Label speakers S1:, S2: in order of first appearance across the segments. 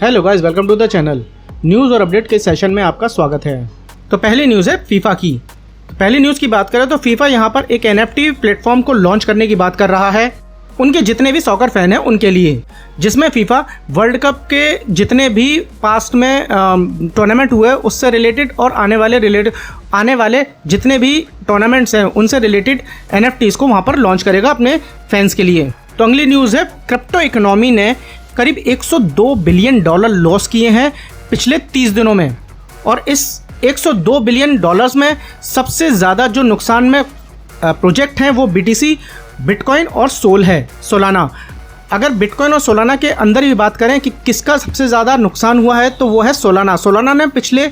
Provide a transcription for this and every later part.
S1: Hello guys, welcome to the channel. News और update के session में आपका स्वागत है। तो पहली न्यूज़ है फीफा की। तो पहली न्यूज़ की बात करें तो फीफा यहाँ पर एक NFT प्लेटफॉर्म को लॉन्च करने की बात कर रहा है उनके जितने भी सॉकर फैन हैं उनके लिए, जिसमें फीफा वर्ल्ड कप के जितने भी पास्ट में टूर्नामेंट हुए उससे रिलेटेड और आने वाले जितने भी टूर्नामेंट्स हैं उनसे रिलेटेड NFTs को वहाँ पर लॉन्च करेगा अपने फैंस के लिए। तो अगली न्यूज़ है, क्रिप्टो इकोनॉमी ने करीब $102 बिलियन लॉस किए हैं पिछले 30 दिनों में, और इस $102 बिलियन में सबसे ज़्यादा जो नुकसान में प्रोजेक्ट हैं वो BTC, बिटकॉइन और सोलाना। अगर बिटकॉइन और सोलाना के अंदर भी बात करें कि किसका सबसे ज़्यादा नुकसान हुआ है तो वो है सोलाना ने पिछले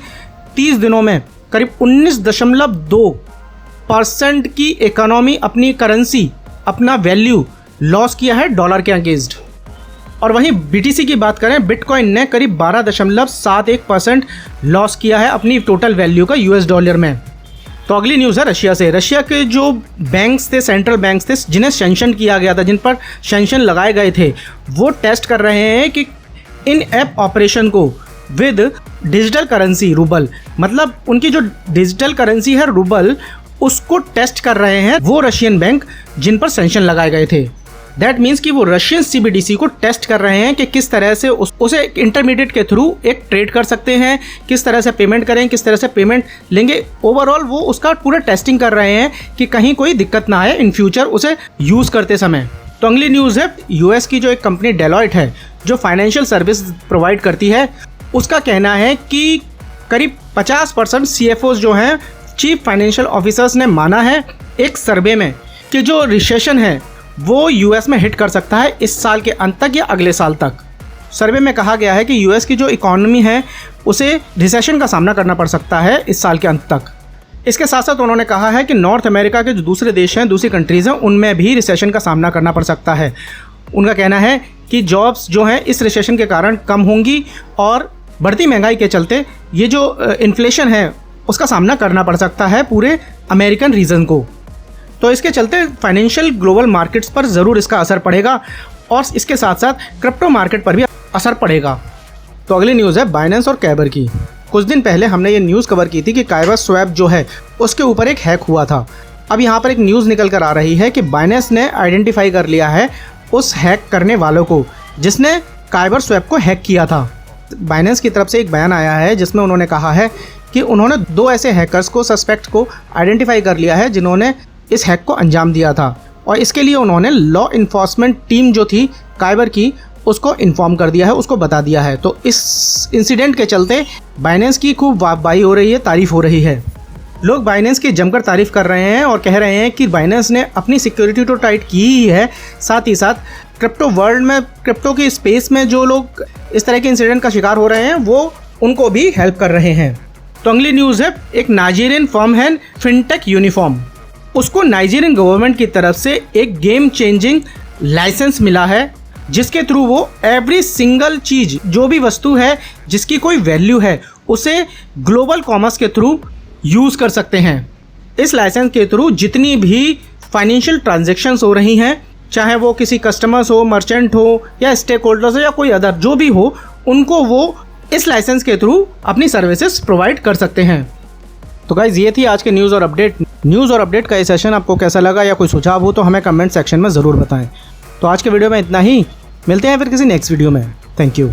S1: 30 दिनों में करीब 19.2% की इकोनॉमी, अपनी करेंसी, अपना वैल्यू लॉस किया है डॉलर के अगेंस्ट। और वहीं BTC की बात करें, बिटकॉइन ने करीब 12.71% लॉस किया है अपनी टोटल वैल्यू का US डॉलर में। तो अगली न्यूज़ है रशिया से। रशिया के जो बैंक्स थे, सेंट्रल बैंक्स थे जिन्हें सैंक्शन किया गया था, जिन पर सैंक्शन लगाए गए थे, वो टेस्ट कर रहे हैं कि इन ऐप ऑपरेशन को विद डिजिटल करेंसी रूबल, मतलब उनकी जो डिजिटल करेंसी है रूबल, उसको टेस्ट कर रहे हैं वो रशियन बैंक जिन पर सैंक्शन लगाए गए थे। दैट मीन्स कि वो रशियन CBDC को टेस्ट कर रहे हैं कि किस तरह से उसे इंटरमीडिएट के थ्रू एक ट्रेड कर सकते हैं, किस तरह से पेमेंट करें, किस तरह से पेमेंट लेंगे। ओवरऑल वो उसका पूरा टेस्टिंग कर रहे हैं कि कहीं कोई दिक्कत ना आए इन फ्यूचर उसे यूज़ करते समय। तो अगली न्यूज़ है, US की जो एक कंपनी डेलॉयट है जो फाइनेंशियल सर्विस प्रोवाइड करती है, उसका कहना है कि करीब 50% CFOs जो हैं, चीफ फाइनेंशियल ऑफिसर्स ने माना है एक सर्वे में कि जो रिसेशन है वो US में हिट कर सकता है इस साल के अंत तक या अगले साल तक। सर्वे में कहा गया है कि US की जो इकॉनमी है उसे रिसेशन का सामना करना पड़ सकता है इस साल के अंत तक। इसके साथ साथ उन्होंने कहा है कि नॉर्थ अमेरिका के जो दूसरे देश हैं, दूसरी कंट्रीज़ हैं, उनमें भी रिसेशन का सामना करना पड़ सकता है। उनका कहना है कि जॉब्स जो हैं इस रिसेशन के कारण कम होंगी और बढ़ती महंगाई के चलते ये जो इन्फ्लेशन है उसका सामना करना पड़ सकता है पूरे अमेरिकन रीजन को। तो इसके चलते फाइनेंशियल ग्लोबल मार्केट्स पर ज़रूर इसका असर पड़ेगा और इसके साथ साथ क्रिप्टो मार्केट पर भी असर पड़ेगा। तो अगली न्यूज़ है बाइनेंस और काइबर की। कुछ दिन पहले हमने ये न्यूज़ कवर की थी कि काइबर स्वैप जो है उसके ऊपर एक हैक हुआ था। अब यहाँ पर एक न्यूज़ निकल कर आ रही है कि बाइनेंस ने आइडेंटिफाई कर लिया है उस हैक करने वालों को जिसने काइबर स्वैप को हैक किया था। बाइनेंस की तरफ से एक बयान आया है जिसमें उन्होंने कहा है कि उन्होंने 2 ऐसे हैकर्स को, सस्पेक्ट को आइडेंटिफाई कर लिया है जिन्होंने इस हैक को अंजाम दिया था, और इसके लिए उन्होंने लॉ इन्फोर्समेंट टीम जो थी काइबर की उसको इन्फॉर्म कर दिया है, उसको बता दिया है। तो इस इंसिडेंट के चलते बाइनेंस की खूब वाहवाही हो रही है, तारीफ़ हो रही है। लोग बाइनेंस की जमकर तारीफ़ कर रहे हैं और कह रहे हैं कि बाइनेंस ने अपनी सिक्योरिटी तो टाइट की ही है, साथ ही साथ क्रिप्टो वर्ल्ड में, क्रिप्टो की स्पेस में जो लोग इस तरह के इंसिडेंट का शिकार हो रहे हैं वो उनको भी हेल्प कर रहे हैं। तो अगली न्यूज़ है, एक नाइजीरियन फर्म है फिनटेक यूनिफॉर्म, उसको नाइजीरियन गवर्नमेंट की तरफ से एक गेम चेंजिंग लाइसेंस मिला है जिसके थ्रू वो एवरी सिंगल चीज़, जो भी वस्तु है जिसकी कोई वैल्यू है, उसे ग्लोबल कॉमर्स के थ्रू यूज़ कर सकते हैं। इस लाइसेंस के थ्रू जितनी भी फाइनेंशियल ट्रांजैक्शंस हो रही हैं, चाहे वो किसी कस्टमर्स हो, मर्चेंट हो या स्टेक होल्डर्स हो या कोई अदर जो भी हो, उनको वो इस लाइसेंस के थ्रू अपनी सर्विसेज प्रोवाइड कर सकते हैं। तो गाइज़, ये थी आज के न्यूज़ और अपडेट का ये सेशन। आपको कैसा लगा या कोई सुझाव हो तो हमें कमेंट सेक्शन में ज़रूर बताएं। तो आज के वीडियो में इतना ही, मिलते हैं फिर किसी नेक्स्ट वीडियो में। Thank you.